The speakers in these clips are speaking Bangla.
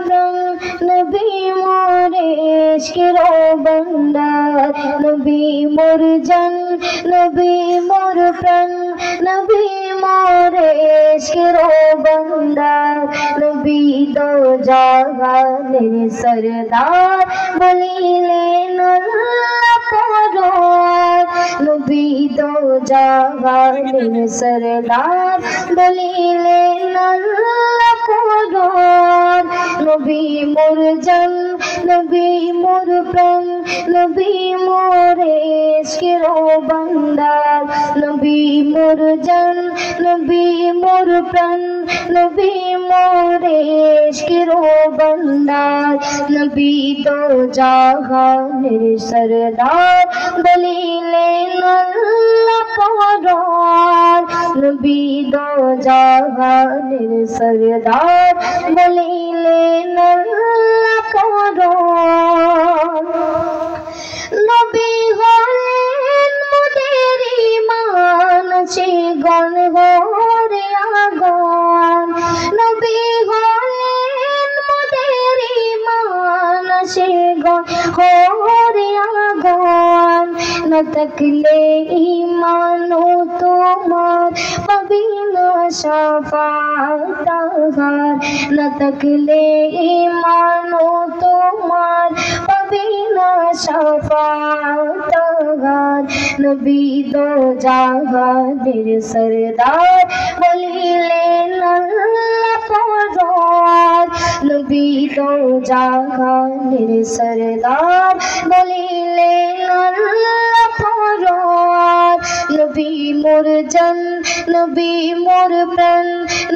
প্রাণ নবী মোর ইশকের বান্দার নবী মোর জান নবী মোর প্রাণ নবী মোর ইশকের বান্দার নবী দো জাহানের সরদার বলিলেন আল্লাহ পরওয়ার নবী দো জাহানের সরদার বলিলেন আল্লাহ পরওয়ার নবী মোর জান নবী মোর প্রাণ নবী মোর ইশকের বান্দার নবী মোর জান নবী মোর প্রাণ নবী মোর ইশকের বান্দার নবী দো জাহানের সরদার বলিলেন আল্লাহ পরওয়ার নবী দো জাহানের সরদার বলিলেন আল্লাহ পরওয়ার নবী হলেন মোদের ঈমান আছে গণ হরে আগন নবী হলেন মোদের ঈমান আছে গণ হরে আগন না থাকলে ঈমান তোমার পাবি না শাফাত না থাকলে ঈমান তোমার পাবি না শাফাত নবী দো জাহানের সরদার বলিলেন আল্লাহ পরওয়ার নবী দো জাহানের সরদার বলিলেন আল্লাহ পরওয়ার নবী মোর জান নবী মোর প্রাণ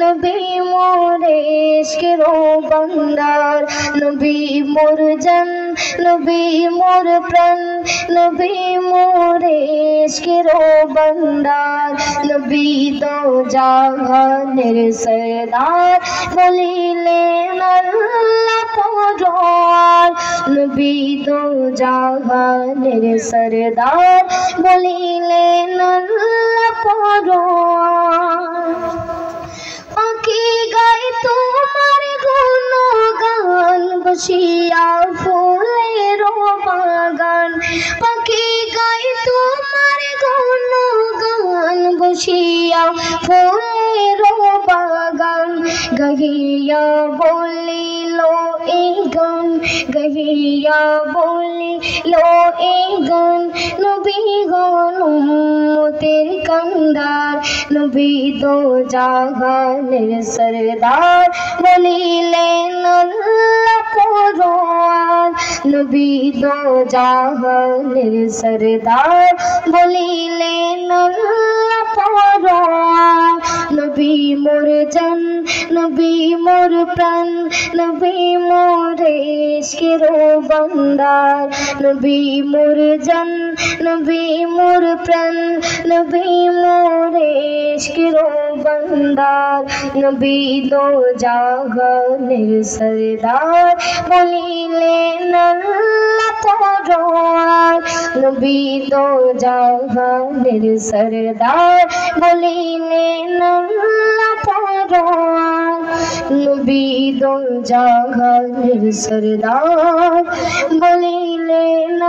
নবী মোর ইশকের বান্দার নবী মোর জান নবী মোর প্রাণ নবী মোর ইশকের বান্দার নবী দো জাহানের সরদার বলিলেন আল্লাহ পরওয়ার নবী দো জাহানের সরদার বলিলেন আল্লাহ পরওয়ার পাখি গায় তোমার গুণগান বসিয়া ফুলের বাগান পাখি গায় তোমার গুণগান বসিয়া ফুলের বাগান গাহিয়া বলিল এই গান গাহিয়া বলিল এই গান নবী গণ উম্মতের কান্দার নবী দো জাহানের সরদার বলিলেন আল্লাহ পরওয়ার নবী দো জাহানের সরদার বলিলেন আল্লাহ পরওয়ার নবী মোর জান নবী মোর প্রাণ নবী মোর ইশকের বান্দার নবী মোর জান নবী মোর প্রাণ নবী মোর ইশকের বান্দার নবী দো জাহানের সরদার বলিলেন আল্লাহ পরওয়ার নবী দো জাহানের সরদার বলিলেন আল্লাহ পরওয়ার নবী দো জাহানের সরদার বলিলেন